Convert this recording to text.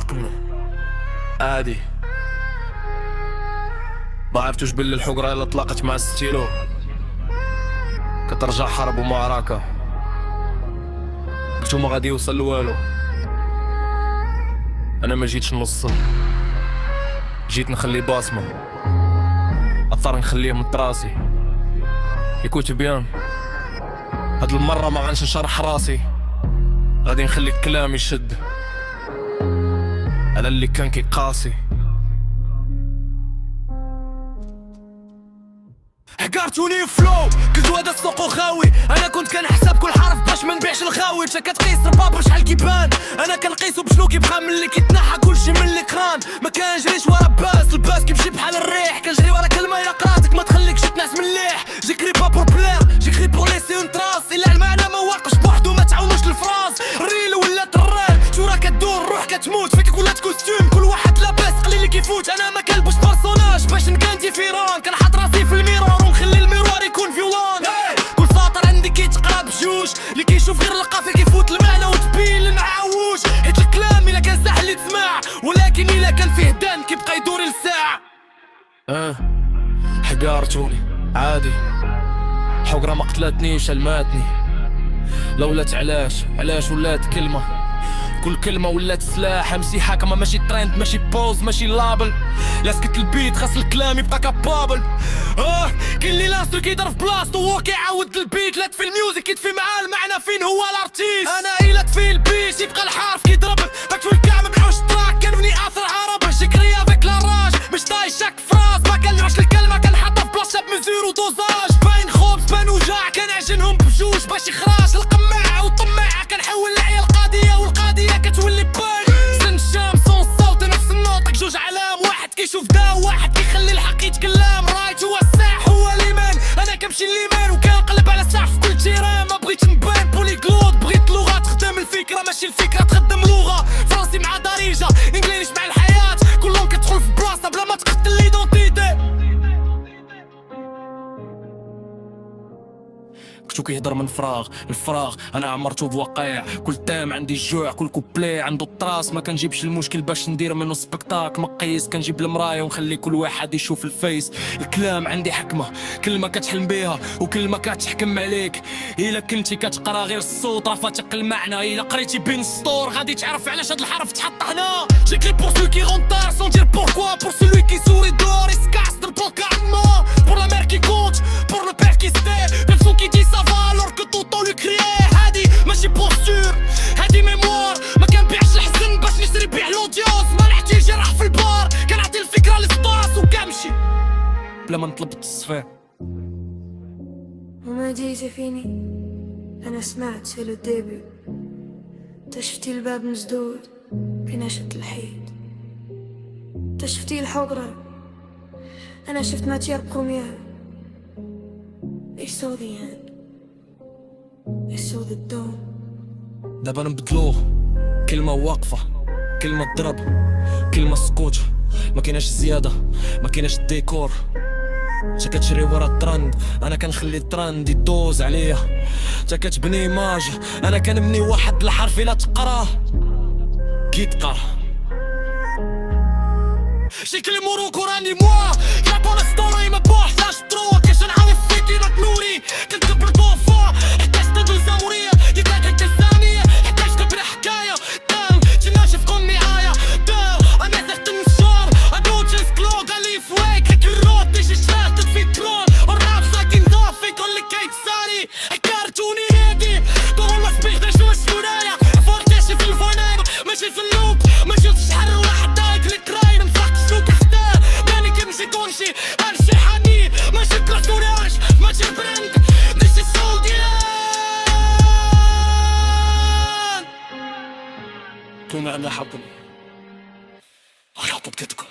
عقلنا عادي. ما عرفتوش باللي الحقرة إلا طلقت مع الستيلو كترجع حرب ومعركة. قلتو ما غادي يوصل لوالو، أنا ما جيتش نوصل، جيت نخلي باصمة، أثر نخليه من راسي. يكوت بيان هاد المرة ما غنش نشرح راسي، غادي نخلي الكلام يشد على اللي كان كيقاسي. حكرتوني فلو قلتو هذا السوق خاوي، انا كنت كنحسب كل حرف باش ما نبيعش الخاوي. انت كتقيس البابر شحال كيبان، انا كنقيسو بشنو كيبقى ملي كيتنحى كلشي من الكران. ما كنجريش ورا باس، الباس كيمشي بحال الريح، كنجري ورا كلمه الى قراتك ما تخليكش تنعس من الليح. جيكري با بور بلير، جيكري بور ليسي اون تراس، الا المعنى ما واقفش بوحدو ما تعاونوش الفراس. الريل ولات الرال، شورا كدور الروح كتموت فيك ولات كوستيم، كل واحد لاباس قليل اللي كيفوت. انا ما كنلبس بارسوناج باش نكون ديفيرون، كنحط راسي في الميرور ونخلي الميرور يكون فيولون. كل ساطر عندي كيتقرا بجوج، اللي كيشوف غير القافيه كيفوت المعنى وتبين المعوج. حيت الكلام الا كان ساهل يتسمع، ولكن الا كان فيه دان كيبقى يدور للساعة. حقارتوني عادي، حقرة ما قتلاتنيش الماتني. لولات علاش ولات كلمة، كل كلمة ولات سلاح. امسي حاكمة ماشي ترند، ماشي بوز، ماشي لابل. لاسكت البيت خاص الكلام يبقى كابابل. كاين اللي لاصو كيضرب في بلاصتو وهو كيعاود البيت. لا تفي الميوزك يطفي معاه المعنى، فين هو الارتيست؟ انا الا تفي البيت يبقى الحرف كيضرب. باكتو الكاع ما بحوش تراك، كانوني اثر عرب. جيكري افيك لاراج مش طايش شاك فراس، ما كنلوعش الكلمة كنحطها في بلاصة بمزور ودوزاج. باين خبز بان وجاع كنعجنهم بجوج باش يخراج. القماعة والطماعة كنحول العيا القضية، والقضية كتولي بان. سن الشام صون الصوت نفس النوطك، جوج علام، واحد كيشوف دا واحد كيخلي الحق يتكلم. رايت هو الساح هو ليمان، انا كنمشي ليمان وكنقلب على الساح في كل جيران. ما بغيتش نبان بوليغلوت، بغيت لغة تخدم الفكرة ماشي الفكرة تخدم لغة. فرنسي مع ضريجة، انجليش مع الحياة، كلهم كتدخل في بلاصة بلا ما تقتل ليدونتيتي. كنتو كيهضر من الفراغ انا عمرتو بواقع. كل تام عندي الجوع، كل كوبلي عنده الطراس. ما كنجيبش المشكل باش ندير منو سبكتاك مقيس، كنجيب المرايه ونخلي كل واحد يشوف الفيس. الكلام عندي حكمه، كلمه كتحلم بيها وكلمه كتحكم عليك. الا كنتي كتقرا غير الصوت راه فاتك المعنى، الا قريتي بين السطور غادي تعرف علاش هاد الحرف تحط هنا. جيكري بور سو كي غونتار سون دير بوركوا، بور سولوي كي سوري دور اسكاس دو بوكا عمو، بور لا مير كي كونت، بور لو بير كي ستي، بيرسون كي دي سافا الور كو طوطو لو كريي. هادي ماشي بوستور، هادي ميموار، ما كنبيعش الحزن باش نشري بيع لوديوس. ما نحتي جراح في البار، كنعطي الفكره للسطاس وكنمشي بلا ما نطلب التصفير. وما جيت فيني انا سمعت في الديبي، انت شفتي الباب مسدود كنا شفت الحيط، انت شفتي الحقرة انا شفت ماتير بروميير. I saw the end, I saw the dawn. دابا نبدلوه، كلمة واقفة، كلمة ضرب، كلمة سكوت. ما كايناش زيادة، ما كايناش الديكور. انت كتشري ورا الترند، انا كنخلي الترند يدوز عليا. انت كتبني ايماج، انا كنبني واحد الحرف الا تقراه كيتقرا. شكل موروكو راني موا لا بون ستوري ما بوحتاش ترو. كاش نعرف فيك الا تنوري كنكب الطوفة حتى تدل زورية يداك حتى الثانية حتى تبرا حكاية. دام تناشف كون نهاية دام انا زهت النشار ادوت السكلو قالي فويك هك الروت تيجي شات في ترول. والراب ساكن ضافي كل اللي كيتساري حكارتوني هادي دور ما سبيح دا شو الشورايا. فورتيشي في الفونير ماشي في اللوب، ماشي تشحر واحد دايك الكراين مفرقتش لو كفتار. ماني كنمشي كونشي امشي حنين ماشي بلاصوراج ماشي برند ماشي سولديان. كنا على حكم هيا بكتكم.